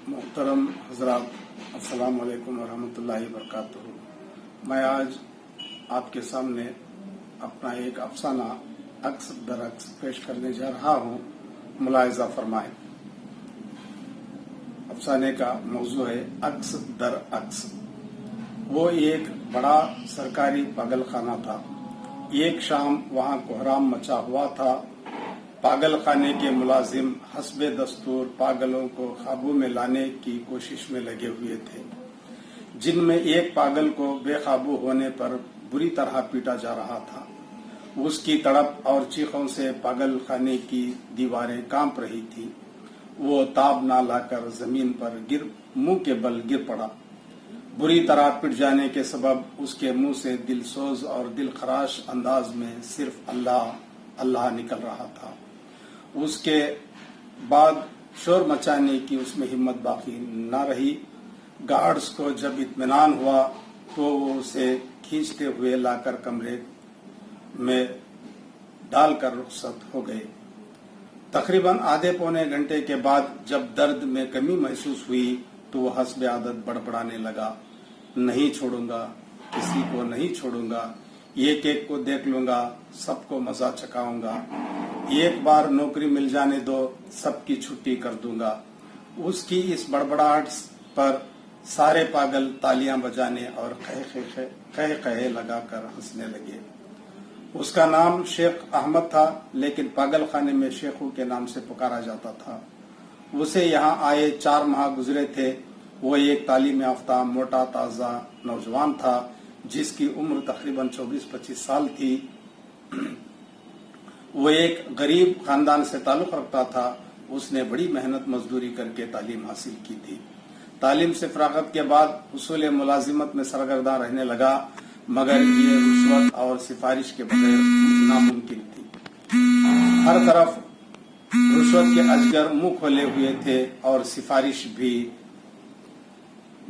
मोहतरम हजरात अस्सलाम वालेकुम वरहमतुल्लाहि वबरकातुहू। मैं आज आपके सामने अपना एक अफसाना अक्स दरअक्स पेश करने जा रहा हूँ। मुलाहिजा फरमाएं। अफसाने का मौजू है अक्स दर अक्स। वो एक बड़ा सरकारी पागलखाना था। एक शाम वहाँ कोहराम मचा हुआ था। पागल खाने के मुलाजिम हस्बे दस्तूर पागलों को काबू में लाने की कोशिश में लगे हुए थे, जिनमें एक पागल को बेकाबू होने पर बुरी तरह पीटा जा रहा था। उसकी तड़प और चीखों से पागल खाने की दीवारें कांप रही थी। वो ताब ना लाकर जमीन पर मुंह के बल गिर पड़ा। बुरी तरह पिट जाने के सबब उसके मुंह से दिलसोज और दिलखराश अंदाज में सिर्फ अल्लाह अल्लाह निकल रहा था। उसके बाद शोर मचाने की उसमें हिम्मत बाकी न रही। गार्ड्स को जब इत्मीनान हुआ तो वो उसे खींचते हुए लाकर कमरे में डालकर रुखसत हो गए। तकरीबन आधे पौने घंटे के बाद जब दर्द में कमी महसूस हुई तो वो हस्बे आदत बड़बड़ाने लगा, नहीं छोड़ूंगा, किसी को नहीं छोड़ूंगा, एक एक को देख लूंगा, सबको मजा चखाऊंगा, एक बार नौकरी मिल जाने दो, सबकी छुट्टी कर दूंगा। उसकी इस बड़बड़ाहट पर सारे पागल तालियां बजाने और कहे कहे लगाकर हंसने लगे। उसका नाम शेख अहमद था, लेकिन पागल खाने में शेखों के नाम से पुकारा जाता था। उसे यहाँ आए 4 माह गुजरे थे। वो एक तालीम याफ्ता मोटा ताजा नौजवान था, जिसकी उम्र तकरीबन 24-25 साल थी। वो एक गरीब खानदान से ताल्लुक रखता था। उसने बड़ी मेहनत मजदूरी करके तालीम हासिल की थी। तालीम से फरागत के बाद उसूल मुलाजिमत में सरगर्दा रहने लगा, मगर ये रुश्वत और सिफारिश के बगैर नामुमकिन थी। हर तरफ रुश्वत के अजगर मुंह खोले हुए थे और सिफारिश भी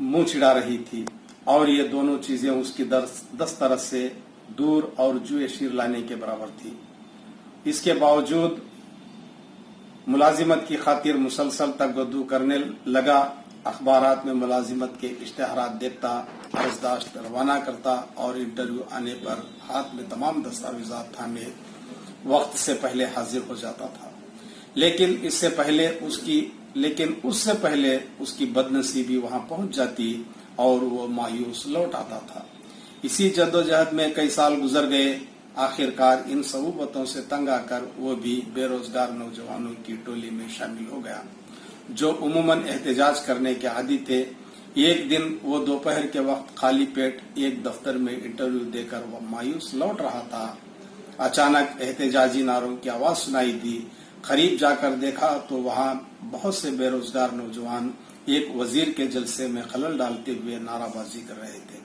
मुंह चिढ़ा रही थी, और ये दोनों चीजें उसकी 10 तरह से दूर और जुए शीर लाने के बराबर थी। इसके बावजूद मुलाजिमत की खातिर मुसलसल तगद्दू करने लगा। अखबारात में मुलाजिमत के इश्तेहारात देखता, अर्जदाश्त रवाना करता और इंटरव्यू आने पर हाथ में तमाम दस्तावेजात थामे वक्त से पहले हाजिर हो जाता था। लेकिन उससे पहले उसकी बदनसीबी वहां पहुंच जाती और वो मायूस लौट आता था। इसी जद्दोजहद में कई साल गुजर गए। आखिरकार इन सबूबतों से तंग आकर वो भी बेरोजगार नौजवानों की टोली में शामिल हो गया, जो उमूमन एहतजाज करने के आदी थे। एक दिन वो दोपहर के वक्त खाली पेट एक दफ्तर में इंटरव्यू देकर वो मायूस लौट रहा था। अचानक एहतजाजी नारों की आवाज सुनाई दी। करीब जाकर देखा तो वहां बहुत से बेरोजगार नौजवान एक वजीर के जलसे में खलल डालते हुए नाराबाजी कर रहे थे।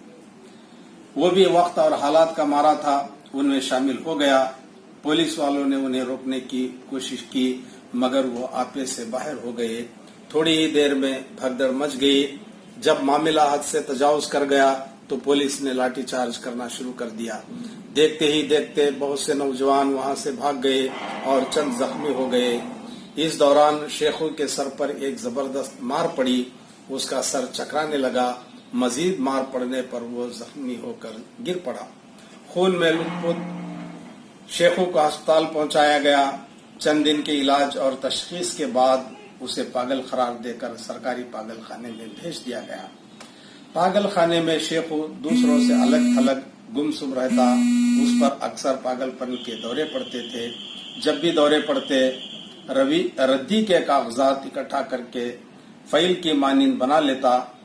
वो भी वक्त और हालात का मारा था, उनमें शामिल हो गया। पुलिस वालों ने उन्हें रोकने की कोशिश की, मगर वो आपे से बाहर हो गए। थोड़ी ही देर में भगदड़ मच गई। जब मामला हद से तजावुज कर गया तो पुलिस ने लाठीचार्ज करना शुरू कर दिया। देखते ही देखते बहुत से नौजवान वहां से भाग गए और चंद जख्मी हो गए। इस दौरान शेखों के सर पर एक जबरदस्त मार पड़ी। उसका सर चकराने लगा। मजीद मार पड़ने पर वो जख्मी होकर गिर पड़ा। खून में लुथपुथ शेखों को अस्पताल पहुंचाया गया। चंद दिन के इलाज और तशखीस के बाद उसे पागल करार देकर सरकारी पागल खाने में भेज दिया गया। पागल खाने में शेखों दूसरों से अलग थलग गुमसुम रहता। उस पर अक्सर पागलपन के दौरे पड़ते थे। जब भी दौरे पड़ते रद्दी के कागजात इकट्ठा करके फाइल की मानिंद बना लेता।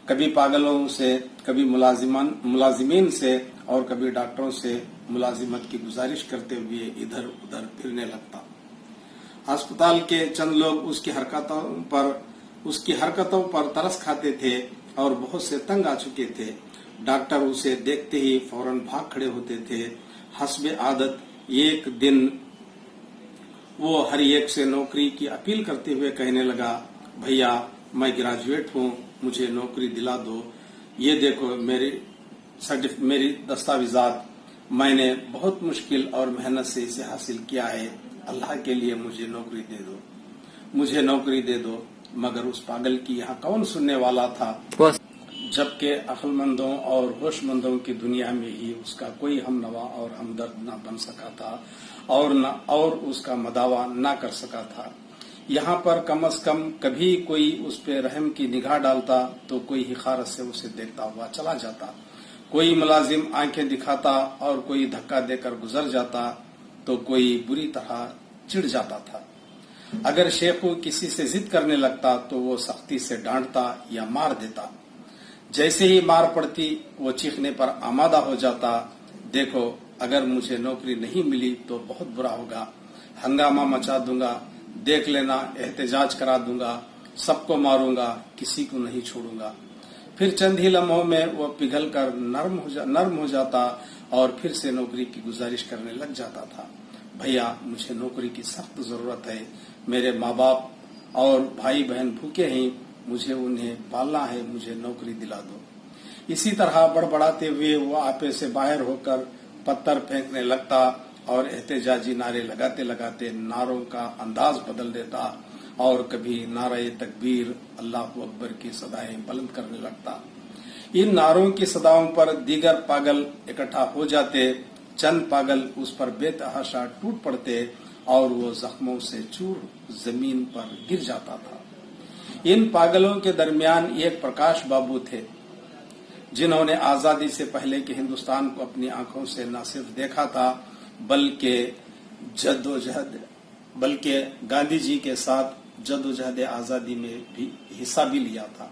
कभी पागलों से, कभी मुलाजिमीन से और कभी डॉक्टरों से मुलाजिमत की गुजारिश करते हुए इधर उधर फिरने लगता। अस्पताल के चंद लोग उसकी हरकतों पर तरस खाते थे और बहुत से तंग आ चुके थे। डॉक्टर उसे देखते ही फौरन भाग खड़े होते थे। हस्बे आदत एक दिन वो हर एक से नौकरी की अपील करते हुए कहने लगा, भैया मैं ग्रेजुएट हूँ, मुझे नौकरी दिला दो। ये देखो मेरी दस्तावेजात, मैंने बहुत मुश्किल और मेहनत से इसे हासिल किया है। अल्लाह के लिए मुझे नौकरी दे दो। मगर उस पागल की यहाँ कौन सुनने वाला था, जबकि अक्लमंदों और होशमंदों की दुनिया में ही उसका कोई हमनवा और हमदर्द न बन सका था और उसका मदावा न कर सका था। यहाँ पर कम से कम कभी कोई उस पे रहम की निगाह डालता तो कोई हिखारत से उसे देखता हुआ चला जाता, कोई मुलाजिम आंखें दिखाता और कोई धक्का देकर गुजर जाता तो कोई बुरी तरह चिढ़ जाता था। अगर शेखू किसी से जिद करने लगता तो वो सख्ती से डांटता या मार देता। जैसे ही मार पड़ती वो चीखने पर आमादा हो जाता, देखो अगर मुझे नौकरी नहीं मिली तो बहुत बुरा होगा, हंगामा मचा दूंगा, देख लेना एहतजाज करा दूंगा, सबको मारूंगा, किसी को नहीं छोड़ूंगा। फिर चंद ही लम्हों में वो पिघल कर नर्म हो जाता और फिर से नौकरी की गुजारिश करने लग जाता था। भैया मुझे नौकरी की सख्त जरूरत है, मेरे माँ बाप और भाई बहन भूखे हैं, मुझे उन्हें पालना है, मुझे नौकरी दिला दो। इसी तरह बड़बड़ाते हुए वो आपे से बाहर होकर पत्थर फेंकने लगता और एहतजाजी नारे लगाते लगाते नारों का अंदाज बदल देता और कभी नारे तकबीर अल्लाह अकबर की सदाएं बुलंद करने लगता। इन नारों की सदाओं पर दीगर पागल इकट्ठा हो जाते, चंद पागल उस पर बेतहाशा टूट पड़ते और वो जख्मों से चूर जमीन पर गिर जाता था। इन पागलों के दरमियान एक प्रकाश बाबू थे जिन्होंने आजादी से पहले के हिंदुस्तान को अपनी आंखों से न सिर्फ देखा था बल्कि गांधी जी के साथ जद्दोजहद आजादी में भी हिस्सा भी लिया था।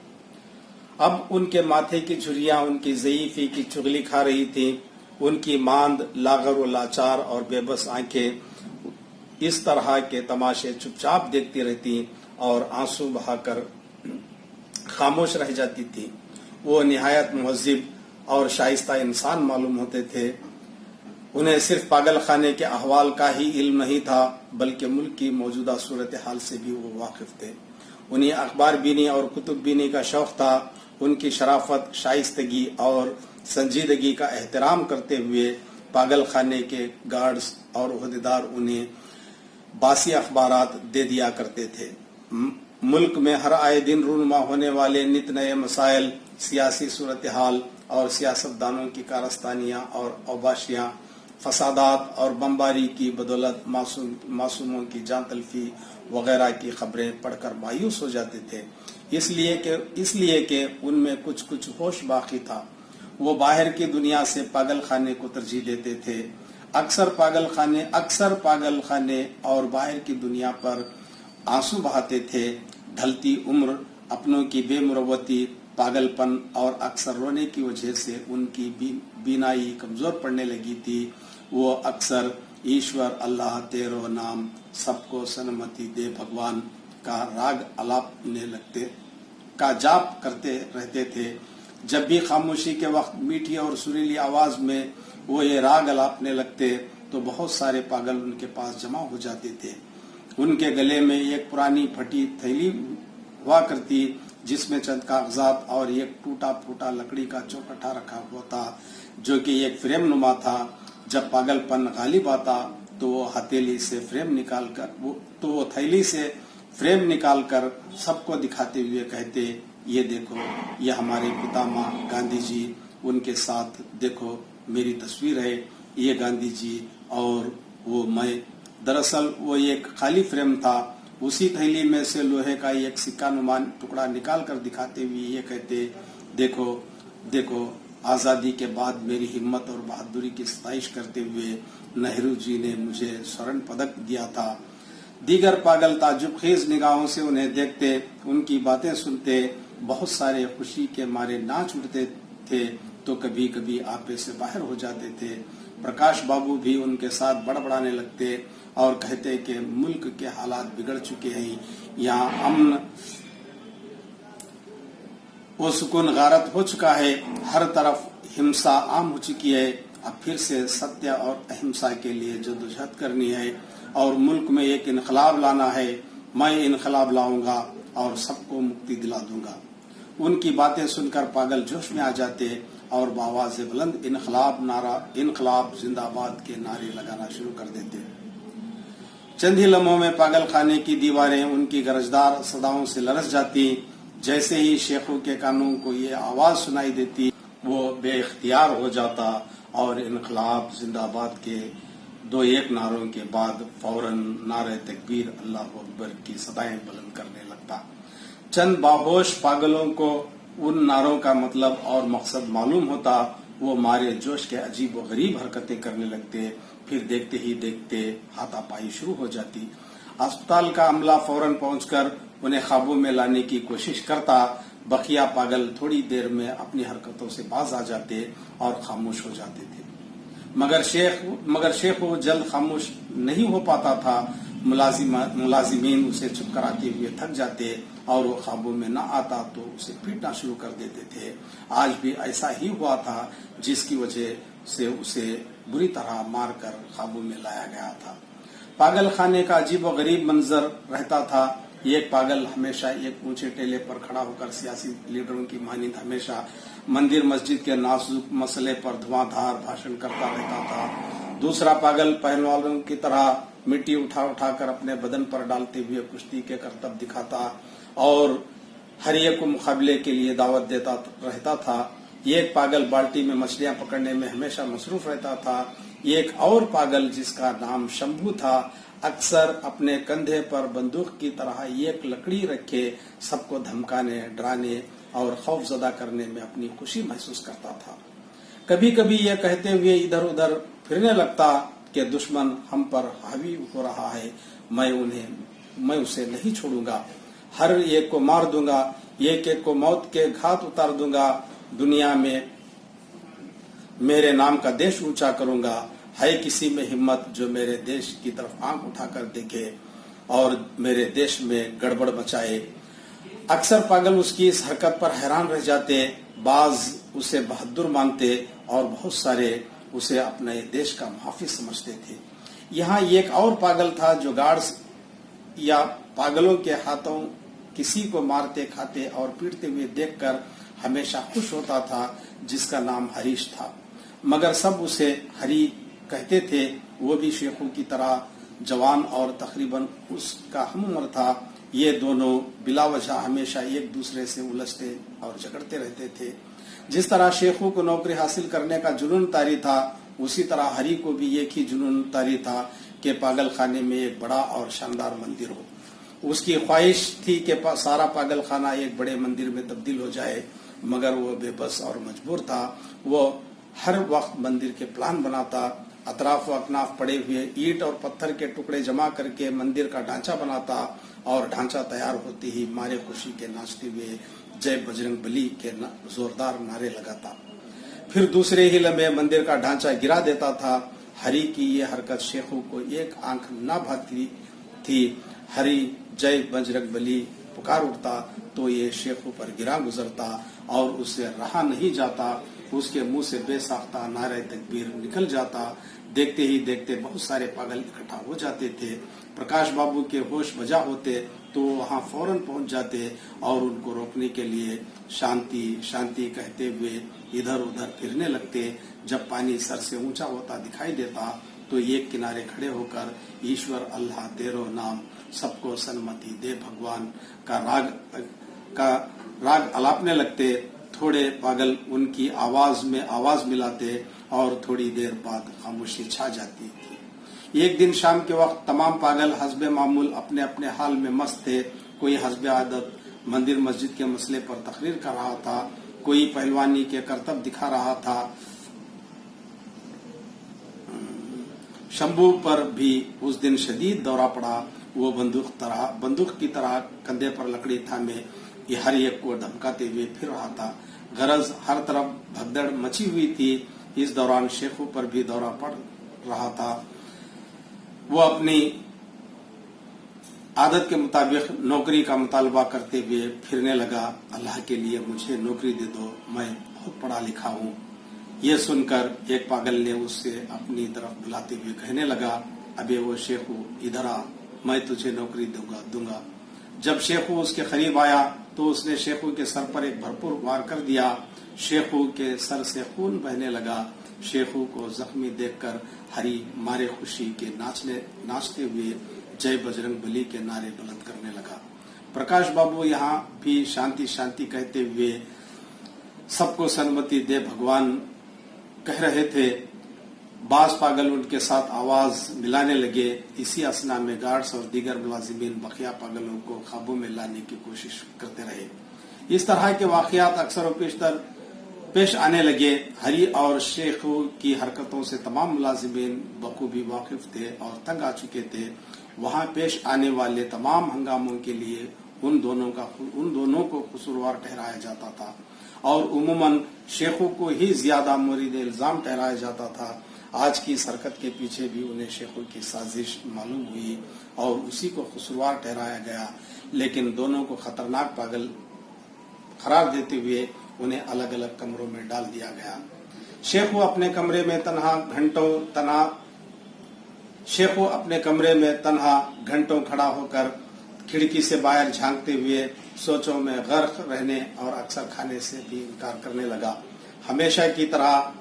अब उनके माथे की झुर्रियां उनकी ज़ईफ़ी की चुगली खा रही थी, उनकी मांद, लागर व लाचार और बेबस आंखें इस तरह के तमाशे चुपचाप देखती रहती और आंसू बहाकर खामोश रह जाती थी। वो निहायत मुहज्जिब और शाइस्ता इंसान मालूम होते थे। उन्हें सिर्फ पागल खाने के अहवाल का ही इल्म नहीं था बल्कि मुल्क की मौजूदा सूरत हाल से भी वो वाकिफ थे। उन्हें अखबार बीनी और कुतुब बीनी का शौक था। उनकी शराफत, शाइस्तगी और संजीदगी का एहतराम करते हुए पागल खाने के गार्ड्स और ओहदेदार उन्हें बासी अखबारात दे दिया करते थे। मुल्क में हर आए दिन रूनुमा होने वाले नित नए मसाइल, सियासी सूरत हाल और सियासतदानों की कारस्तानियां और औबाशियां, फसादात और बमबारी की बदौलत मासूमों की जान तलफी वगैरह की खबरें पढ़कर मायूस हो जाते थे, इसलिए कि उनमें कुछ होश बाकी था। वो बाहर की दुनिया से पागल खाने को तरजीह देते थे। अक्सर पागल खाने और बाहर की दुनिया पर आंसू बहाते थे। ढलती उम्र, अपनों की बेमुरवती, पागलपन और अक्सर रोने की वजह से उनकी बीनाई कमजोर पड़ने लगी थी। वो अक्सर ईश्वर अल्लाह तेरो नाम, सबको सनमति दे भगवान का जाप करते रहते थे। जब भी खामोशी के वक्त मीठी और सुरीली आवाज में वो ये राग अलापने लगते तो बहुत सारे पागल उनके पास जमा हो जाते थे। उनके गले में एक पुरानी फटी थैली हुआ करती जिसमें चंद कागजात और एक टूटा फूटा लकड़ी का चौकट्टा रखा हुआ था जो कि एक फ्रेम नुमा था। जब पागलपन गालिब आता तो वो थैली से फ्रेम निकालकर सबको दिखाते हुए कहते, ये देखो, ये हमारे पितामह गांधी जी, उनके साथ देखो मेरी तस्वीर है, ये गांधी जी और वो मैं। दरअसल वो एक खाली फ्रेम था। उसी थैली में से लोहे का एक सिक्का नुमा टुकड़ा निकाल कर दिखाते हुए ये कहते, देखो देखो, आजादी के बाद मेरी हिम्मत और बहादुरी की सताइश करते हुए नेहरू जी ने मुझे स्वर्ण पदक दिया था। दीगर पागल ताजुब-खेज निगाहों से उन्हें देखते, उनकी बातें सुनते, बहुत सारे खुशी के मारे नाच उठते थे तो कभी कभी आपे से बाहर हो जाते थे। प्रकाश बाबू भी उनके साथ बड़बड़ाने लगते और कहते कि मुल्क के हालात बिगड़ चुके हैं, यहाँ अमन वो सुकून गारत हो चुका है, हर तरफ हिंसा आम हो चुकी है। अब फिर से सत्य और अहिंसा के लिए जद्दोजहद करनी है और मुल्क में एक इनकलाब लाना है। मैं इनकलाब लाऊंगा और सबको मुक्ति दिला दूंगा। उनकी बातें सुनकर पागल जोश में आ जाते और बावाज़ बुलंद इनकलाब जिंदाबाद के नारे लगाना शुरू कर देते। चंद ही लम्हों में पागल खाने की दीवारें उनकी गरजदार सदाओं से लरस जाती। जैसे ही शेखों के कानों को ये आवाज सुनाई देती, वो बेइख्तियार हो जाता और इनकलाब जिंदाबाद के 2-1 नारों के बाद फौरन नारे तकबीर अल्लाह अकबर की सदाएं बुलंद करने लगता। चंद बाहोश पागलों को उन नारों का मतलब और मकसद मालूम होता। वो मारे जोश के अजीब व गरीब हरकतें करने लगते। फिर देखते ही देखते हाथापाई शुरू हो जाती। अस्पताल का अमला फौरन पहुंचकर उन्हें काबू में लाने की कोशिश करता। बकिया पागल थोड़ी देर में अपनी हरकतों से बाज आ जाते और खामोश हो जाते थे। मगर शेख वो जल्द खामोश नहीं हो पाता था। मुलाजिमीन उसे चुप कराते हुए थक जाते और वो काबू में न आता तो उसे पीटना शुरू कर देते थे। आज भी ऐसा ही हुआ था, जिसकी वजह से उसे बुरी तरह मारकर काबू में लाया गया था। पागल खाने का अजीब व गरीब मंजर रहता था। एक पागल हमेशा एक ऊंचे टेले पर खड़ा होकर सियासी लीडरों की मानिंद हमेशा मंदिर मस्जिद के नाजुक मसले पर धुआंधार भाषण करता रहता था। दूसरा पागल पहलवानों की तरह मिट्टी उठा उठाकर अपने बदन पर डालते हुए कुश्ती के करतब दिखाता और हर एक को मुकाबले के लिए दावत देता रहता था। एक पागल बाल्टी में मछलियां पकड़ने में हमेशा मसरूफ रहता था। एक और पागल जिसका नाम शंभू था, अक्सर अपने कंधे पर बंदूक की तरह एक लकड़ी रखे सबको धमकाने, डराने और खौफजदा करने में अपनी खुशी महसूस करता था। कभी कभी यह कहते हुए इधर उधर फिरने लगता कि दुश्मन हम पर हावी हो रहा है, मैं उसे नहीं छोड़ूंगा, हर एक को मार दूंगा, एक एक को मौत के घाट उतार दूंगा, दुनिया में मेरे नाम का देश ऊंचा करूंगा। है किसी में हिम्मत जो मेरे देश की तरफ आंख उठाकर देखे और मेरे देश में गड़बड़ मचाए। अक्सर पागल उसकी इस हरकत पर हैरान रह जाते। बाज उसे बहादुर मानते और बहुत सारे उसे अपने देश का मुहाफिज समझते थे। यहाँ एक और पागल था जो गार्ड्स या पागलों के हाथों किसी को मारते, खाते और पीटते हुए देखकर हमेशा खुश होता था, जिसका नाम हरीश था। मगर सब उसे हरी कहते थे। वो भी शेखों की तरह जवान और तकरीबन उसका हम उम्र था। ये दोनों बिला वजह हमेशा एक दूसरे से उलझते और झगड़ते रहते थे। जिस तरह शेखों को नौकरी हासिल करने का जुनून तारी था, उसी तरह हरी को भी एक ही जुनून तारी था कि पागल खाने में एक बड़ा और शानदार मंदिर हो। उसकी ख्वाहिश थी कि सारा पागल खाना एक बड़े मंदिर में तब्दील हो जाए, मगर वो बेबस और मजबूर था। वो हर वक्त मंदिर के प्लान बनाता, अतराफ व अकनाफ पड़े हुए ईंट और पत्थर के टुकड़े जमा करके मंदिर का ढांचा बनाता और ढांचा तैयार होते ही मारे खुशी के नाचते हुए जय बजरंग बली के जोरदार नारे लगाता। फिर दूसरे ही लम्हे मंदिर का ढांचा गिरा देता था। हरी की ये हरकत शेखों को एक आंख न भाती थी। हरी जय बजरंग बली पुकार उठता तो ये शेखों पर गिरा गुजरता और उससे रहा नहीं जाता। उसके मुंह से बेसाख्ता नारे तकबीर निकल जाता। देखते ही देखते बहुत सारे पागल इकट्ठा हो जाते थे। प्रकाश बाबू के होश बजा होते तो वहां फौरन पहुंच जाते और उनको रोकने के लिए शांति शांति कहते हुए इधर उधर फिरने लगते। जब पानी सर से ऊंचा होता दिखाई देता तो एक किनारे खड़े होकर ईश्वर अल्लाह तेरो नाम सबको सन्मति दे भगवान का राग अलापने लगते। थोड़े पागल उनकी आवाज में आवाज मिलाते और थोड़ी देर बाद खामोशी छा जाती थी। एक दिन शाम के वक्त तमाम पागल हस्बे मामूल अपने अपने हाल में मस्त थे। कोई हस्बे आदत मंदिर मस्जिद के मसले पर तकरीर कर रहा था, कोई पहलवानी के करतब दिखा रहा था। शंभू पर भी उस दिन शदीद दौरा पड़ा। वो बंदूक की तरह कंधे पर लकड़ी थामे ये हर एक को धमकाते हुए फिर रहा था। गरज हर तरफ भगदड़ मची हुई थी। इस दौरान शेखों पर भी दौरा पड़ रहा था। वो अपनी आदत के मुताबिक नौकरी का मुतालबा करते हुए फिरने लगा। अल्लाह के लिए मुझे नौकरी दे दो, मैं बहुत पढ़ा लिखा हूँ। ये सुनकर एक पागल ने उससे अपनी तरफ बुलाते हुए कहने लगा, अबे वो शेखू इधर आ, मैं तुझे नौकरी दूंगा। जब शेखू उसके करीब आया तो उसने शेखू के सर पर एक भरपूर वार कर दिया। शेखू के सर से खून बहने लगा। शेखू को जख्मी देखकर हरी मारे खुशी के नाचते हुए जय बजरंग बली के नारे बुलंद करने लगा। प्रकाश बाबू यहाँ भी शांति शांति कहते हुए सबको सन्मति दे भगवान कह रहे थे। बाज पागल उनके साथ आवाज मिलाने लगे। इसी असना में गार्ड्स और दीगर मुलाजिमीन बकिया पागलों को काबू में लाने की कोशिश करते रहे। इस तरह के वाकयात अक्सर पेशतर पेश आने लगे। हरी और शेख की हरकतों से तमाम मुलाजिमीन बखूबी वाकिफ थे और तंग आ चुके थे। वहां पेश आने वाले तमाम हंगामों के लिए उन दोनों को कसूरवार ठहराया जाता था और उमूमन शेखों को ही ज्यादा मुरीद इल्जाम ठहराया जाता था। आज की इस हरकत के पीछे भी उन्हें शेखों की साजिश मालूम हुई और उसी को कसूरवार ठहराया गया, लेकिन दोनों को खतरनाक पागल करार देते हुए उन्हें अलग अलग कमरों में डाल दिया गया। शेखों अपने कमरे में तन्हा घंटों खड़ा होकर खिड़की से बाहर झांकते हुए सोचों में गर्क रहने और अक्सर खाने से भी इनकार करने लगा। हमेशा की तरह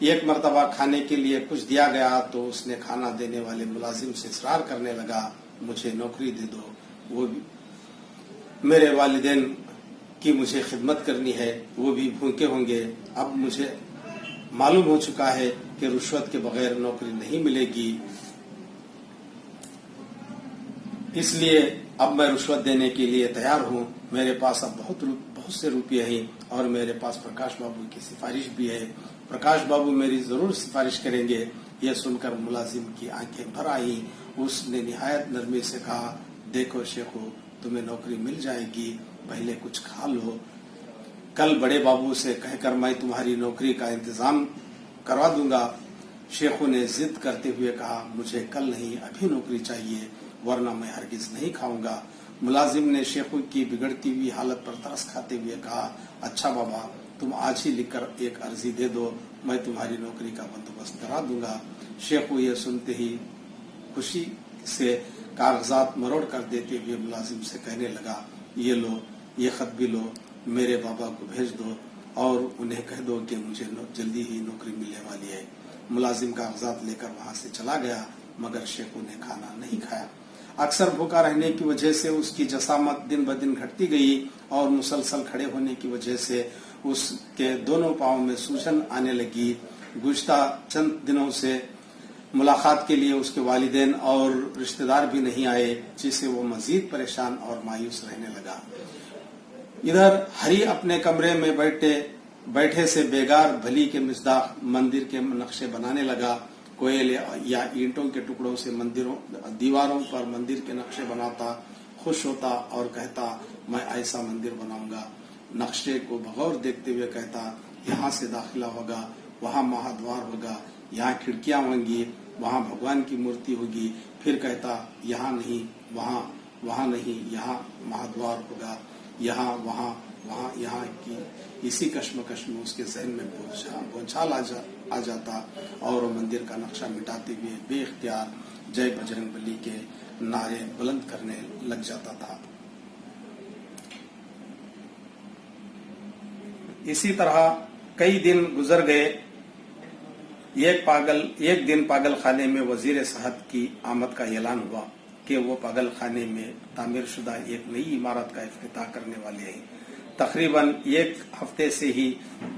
एक मर्तबा खाने के लिए कुछ दिया गया तो उसने खाना देने वाले मुलाजिम से इसरार करने लगा, मुझे नौकरी दे दो, वो भी मेरे वालिदैन की मुझे खिदमत करनी है, वो भी भूखे होंगे। अब मुझे मालूम हो चुका है कि रुश्वत के बगैर नौकरी नहीं मिलेगी, इसलिए अब मैं रुश्वत देने के लिए तैयार हूँ। मेरे पास अब बहुत से रुपये हैं और मेरे पास प्रकाश बाबू की सिफारिश भी है। प्रकाश बाबू मेरी जरूर सिफारिश करेंगे। यह सुनकर मुलाजिम की आंखें भर आई। उसने निहायत नरमी से कहा, देखो शेखो, तुम्हें नौकरी मिल जाएगी, पहले कुछ खा लो। कल बड़े बाबू से कहकर मैं तुम्हारी नौकरी का इंतजाम करवा दूंगा। शेखों ने जिद करते हुए कहा, मुझे कल नहीं अभी नौकरी चाहिए, वरना मैं हरगिज नहीं खाऊंगा। मुलाजिम ने शेखों की बिगड़ती हुई हालत पर तरस खाते हुए कहा, अच्छा बाबा, तुम आज ही लिखकर एक अर्जी दे दो, मैं तुम्हारी नौकरी का बंदोबस्त करा दूंगा। शेखों ये सुनते ही खुशी से कागजात मरोड़ कर देते हुए मुलाजिम से कहने लगा, ये लो, ये खत भी लो, मेरे बाबा को भेज दो और उन्हें कह दो कि मुझे जल्दी ही नौकरी मिलने वाली है। मुलाजिम कागजात लेकर वहां से चला गया, मगर शेखों ने खाना नहीं खाया। अक्सर भूखा रहने की वजह से उसकी जसामत दिन ब दिन घटती गई और मुसलसल खड़े होने की वजह से उसके दोनों पांवों में सूजन आने लगी। गुज़श्ता चंद दिनों से मुलाकात के लिए उसके वालिदैन और रिश्तेदार भी नहीं आए, जिससे वो मजीद परेशान और मायूस रहने लगा। इधर हरी अपने कमरे में बैठे से बेगार भली के मिसदाक मंदिर के नक्शे बनाने लगा। कोयले या ईंटों के टुकड़ों से दीवारों पर मंदिर के नक्शे बनाता, खुश होता और कहता, मैं ऐसा मंदिर बनाऊंगा। नक्शे को बगौर देखते हुए कहता, यहाँ से दाखिला होगा, वहाँ महाद्वार होगा, यहाँ खिड़कियां होंगी, वहाँ भगवान की मूर्ति होगी। फिर कहता, यहाँ नहीं, वहाँ नहीं, यहाँ महाद्वार होगा, यहाँ वहाँ यहाँ की। इसी कश्मकश में उसके जहन में भूचाल आ जाता और वो मंदिर का नक्शा मिटाते हुए बेख्तियार जय बजरंग बली के नारे बुलंद करने लग जाता था। इसी तरह कई दिन गुजर गए। एक दिन पागल खाने में वजीर सेहत की आमद का ऐलान हुआ कि वो पागल खाने में तामीर शुदा एक नई इमारत का इफ्तिताह करने वाले हैं। तकरीबन एक हफ्ते से ही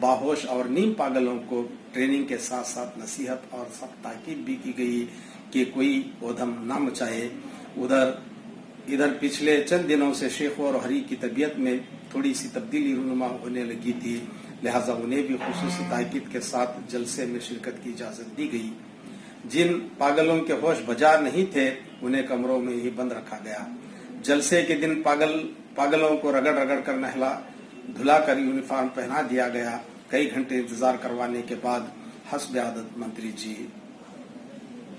बाहोश और नीम पागलों को ट्रेनिंग के साथ साथ नसीहत और सख्त ताकीद भी की गई कि कोई ओधम न मचाए। इधर पिछले चंद दिनों से शेख और हरी की तबीयत में थोड़ी सी तब्दीली रूनुमा होने लगी थी, लिहाजा उन्हें भी खुसूसी ताकीद के साथ जलसे में शिरकत की इजाजत दी गई। जिन पागलों के होश बजा नहीं थे उन्हें कमरों में ही बंद रखा गया। जलसे के दिन पागलों को रगड़ कर नहला धुला कर यूनिफॉर्म पहना दिया गया। कई घंटे इंतजार करवाने के बाद हस्ब आदत मंत्री जी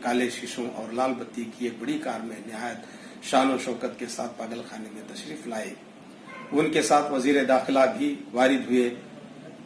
काले शीशों और लाल बत्ती की एक बड़ी कार में निहायत शान और शौकत के साथ पागल खाने में तशरीफ लाए। उनके साथ वजीर दाखिला भी वारिद हुए।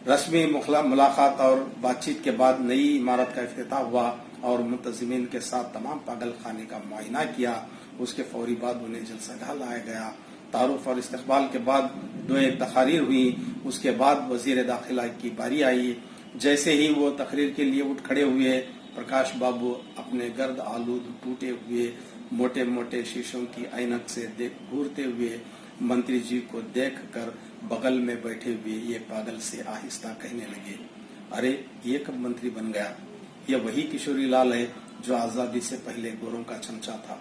रस्मी मुलाकात और बातचीत के बाद नई इमारत का इफ्तिताह हुआ और मुंतजिमीन के साथ तमाम पागल खाने का मुआयना किया। उसके फौरी बाद उन्हें जलसागाह लाया गया। तारुफ और इस्तकबाल के बाद 2-1 तकारीर हुई। उसके बाद वजीर दाखिला की बारी आई। जैसे ही वो तकरीर के लिए उठ खड़े हुए, प्रकाश बाबू अपने गर्द आलूद टूटे हुए मोटे मोटे शीशों की ऐनक से घूरते हुए मंत्री जी को देखकर बगल में बैठे हुए ये पागल से आहिस्ता कहने लगे, अरे ये कब मंत्री बन गया? ये वही किशोरी लाल है जो आजादी से पहले गोरों का चमचा था।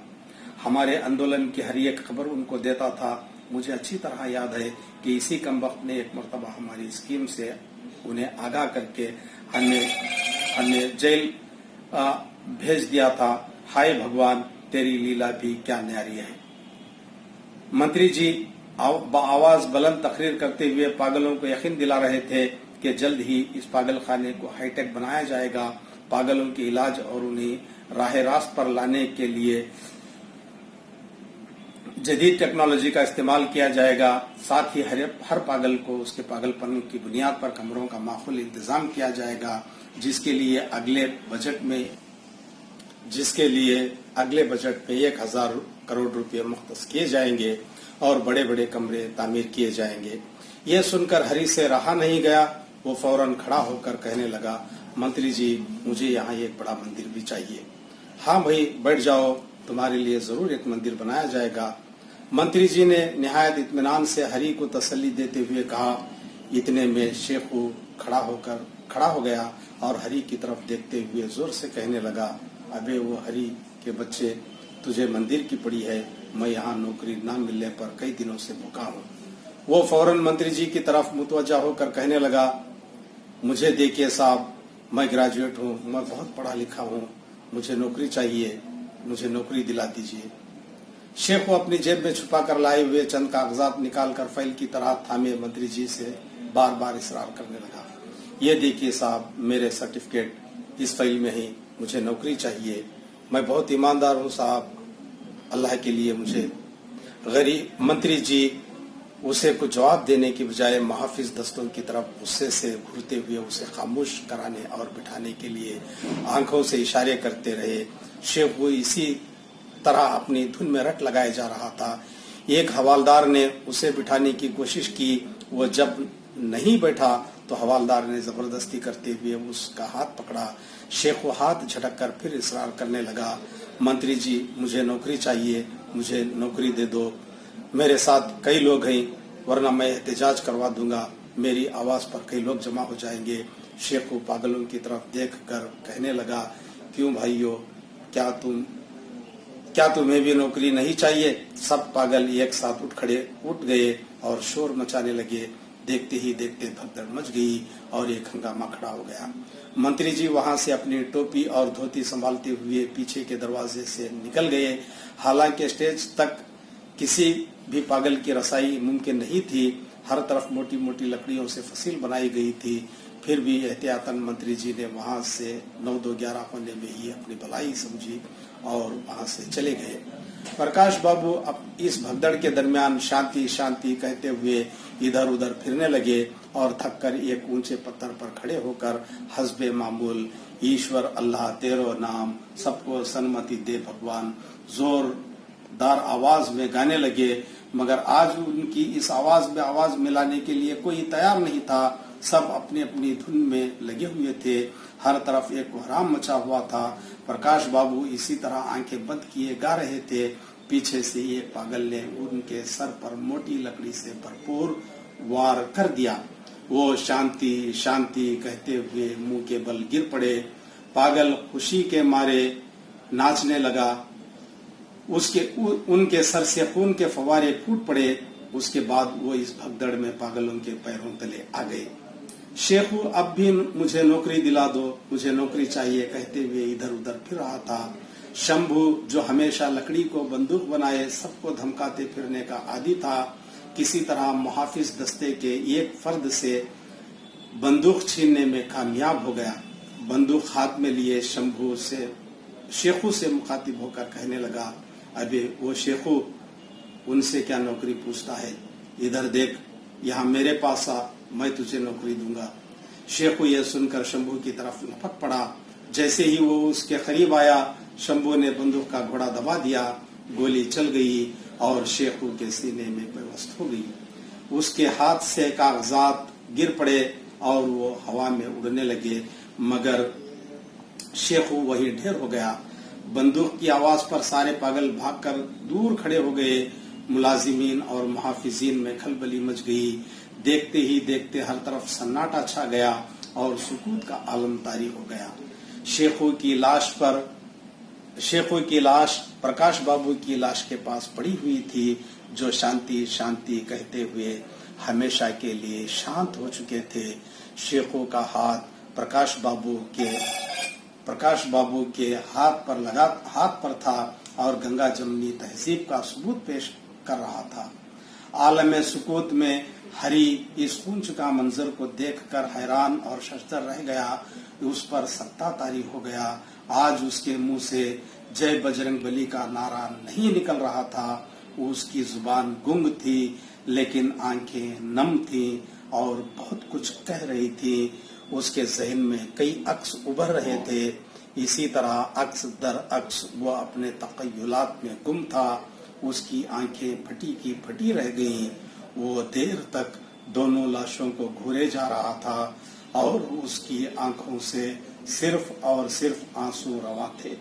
हमारे आंदोलन की हर एक खबर उनको देता था। मुझे अच्छी तरह याद है कि इसी कमबख्त ने एक मर्तबा हमारी स्कीम से उन्हें आगाह करके हमने जेल भेज दिया था। हाय भगवान, तेरी लीला भी क्या न्यारी है। मंत्री जी आवाज बुलंद तकरीर करते हुए पागलों को यकीन दिला रहे थे कि जल्द ही इस पागल खाने को हाईटेक बनाया जाएगा। पागलों के इलाज और उन्हें राह रास्त पर लाने के लिए जदीद टेक्नोलॉजी का इस्तेमाल किया जाएगा। साथ ही हर पागल को उसके पागलपन की बुनियाद पर कमरों का माकूल इंतजाम किया जाएगा, जिसके लिए अगले बजट में 1000 करोड़ रुपए मुख्तस किए जाएंगे और बड़े बड़े कमरे तामीर किए जाएंगे। यह सुनकर हरी से रहा नहीं गया। वो फौरन खड़ा होकर कहने लगा, मंत्री जी, मुझे यहाँ एक बड़ा मंदिर भी चाहिए। हाँ भाई, बैठ जाओ, तुम्हारे लिए जरूर एक मंदिर बनाया जाएगा। मंत्री जी ने निहायत इत्मीनान से हरी को तसल्ली देते हुए कहा। इतने में शेखू खड़ा हो गया और हरी की तरफ देखते हुए जोर से कहने लगा, अबे वो हरी के बच्चे, तुझे मंदिर की पड़ी है। मैं यहाँ नौकरी न मिलने पर कई दिनों से भूखा हूँ। वो फौरन मंत्री जी की तरफ मुतवज्जा होकर कहने लगा, मुझे देखिए साहब, मैं ग्रेजुएट हूँ, मैं बहुत पढ़ा लिखा हूँ, मुझे नौकरी चाहिए, मुझे नौकरी दिला दीजिए। शेख को अपनी जेब में छुपा कर लाए हुए चंद कागजात निकालकर फाइल की तरह थामे मंत्री जी से बार बार इसरार करने लगा, ये देखिए साहब, मेरे सर्टिफिकेट इस फाइल में ही, मुझे नौकरी चाहिए। मैं बहुत ईमानदार हूँ साहब, अल्लाह के लिए मुझे। गरीब मंत्री जी उसे कुछ जवाब देने की बजाय मुहाफिज दस्तों की तरफ गुस्से से घूरते हुए उसे खामोश कराने और बिठाने के लिए आंखों से इशारे करते रहे। शेख वो इसी तरह अपनी धुन में रट लगाए जा रहा था। एक हवालदार ने उसे बिठाने की कोशिश की। वो जब नहीं बैठा तो हवालदार ने जबरदस्ती करते हुए उसका हाथ पकड़ा। शेख वो हाथ झटक कर फिर इसरार करने लगा, मंत्री जी, मुझे नौकरी चाहिए, मुझे नौकरी दे दो। मेरे साथ कई लोग हैं, वरना मैं एहतजाज करवा दूंगा। मेरी आवाज पर कई लोग जमा हो जाएंगे। शेख को पागलों की तरफ देखकर कहने लगा, क्यों भाइयों, क्या तुम्हें भी नौकरी नहीं चाहिए? सब पागल एक साथ उठ गए और शोर मचाने लगे। देखते ही देखते भगदड़ मच गई और एक हंगामा खड़ा हो गया। मंत्री जी वहां से अपनी टोपी और धोती संभालते हुए पीछे के दरवाजे से निकल गए। हालांकि स्टेज तक किसी भी पागल की रसाई मुमकिन नहीं थी। हर तरफ मोटी मोटी लकड़ियों से फसील बनाई गई थी। फिर भी एहतियातन मंत्री जी ने वहां से 9-2-11 होने में ही अपनी भलाई समझी और वहां से चले गए। प्रकाश बाबू अब इस भगदड़ के दरमियान शांति शांति कहते हुए इधर उधर फिरने लगे और थककर एक ऊंचे पत्थर पर खड़े होकर हस्बे मामूल, ईश्वर अल्लाह तेरो नाम, सबको सन्मति दे भगवान, जोरदार आवाज में गाने लगे। मगर आज उनकी इस आवाज में आवाज मिलाने के लिए कोई तैयार नहीं था। सब अपनी अपनी धुन में लगे हुए थे। हर तरफ एक कोहराम मचा हुआ था। प्रकाश बाबू इसी तरह आंखें बंद किए गा रहे थे। पीछे से एक पागल ने उनके सर पर मोटी लकड़ी से भरपूर वार कर दिया। वो शांति शांति कहते हुए मुंह के बल गिर पड़े। पागल खुशी के मारे नाचने लगा। उनके सर से खून के फवारे फूट पड़े। उसके बाद वो इस भगदड़ में पागलों के पैरों तले आ गए। शेखू अब भी मुझे नौकरी दिला दो, मुझे नौकरी चाहिए कहते हुए इधर उधर फिर रहा था। शंभू जो हमेशा लकड़ी को बंदूक बनाए सबको धमकाते फिरने का आदी था, किसी तरह मुहाफिज दस्ते के एक फर्द से बंदूक छीनने में कामयाब हो गया। बंदूक हाथ में लिए शंभू से शेखू से मुखातिब होकर कहने लगा, अबे वो शेखू, उनसे क्या नौकरी पूछता है? इधर देख, यहाँ मेरे पास आ, मैं तुझे नौकरी दूंगा। शेखू ये सुनकर शंभू की तरफ लपक पड़ा। जैसे ही वो उसके करीब आया, शंभू ने बंदूक का घोड़ा दबा दिया। गोली चल गई और शेखू के सीने में बेवस्त हो गई। उसके हाथ से कागजात गिर पड़े और वो हवा में उड़ने लगे, मगर शेखू वही ढेर हो गया। बंदूक की आवाज पर सारे पागल भागकर दूर खड़े हो गए। मुलाजिमीन और मुहाफिजीन में खलबली मच गई। देखते ही देखते हर तरफ सन्नाटा छा गया और सुकूत का आलम तारी हो गया। शेखों की लाश प्रकाश बाबू की लाश के पास पड़ी हुई थी, जो शांति शांति कहते हुए हमेशा के लिए शांत हो चुके थे। शेखों का हाथ प्रकाश बाबू के हाथ पर था और गंगा जमनी तहजीब का सबूत पेश कर रहा था। आलम सुकूत में हरी इस खून चुका मंजर को देखकर हैरान और शर्तर रह गया। उस पर सत्ता तारी हो गया। आज उसके मुंह से जय बजरंग बली का नारा नहीं निकल रहा था। उसकी जुबान गुंग थी, लेकिन आंखें नम थीं और बहुत कुछ कह रही थी। उसके जहन में कई अक्स उभर रहे थे। इसी तरह अक्स दर अक्स वो अपने तखय्युलात में गुम था। उसकी आंखें फटी की फटी रह गईं। वो देर तक दोनों लाशों को घूरे जा रहा था और उसकी आंखों से सिर्फ और सिर्फ आंसू रवा थे।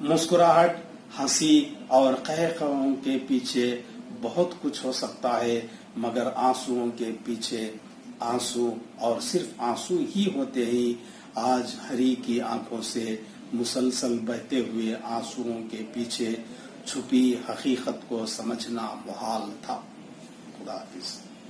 मुस्कुराहट, हंसी और कहकहों के पीछे बहुत कुछ हो सकता है, मगर आंसुओं के पीछे आंसू और सिर्फ आंसू ही होते हैं। आज हरी की आंखों से मुसलसल बहते हुए आंसुओं के पीछे छुपी हकीकत को समझना मुहाल था। खुदा हाफिज।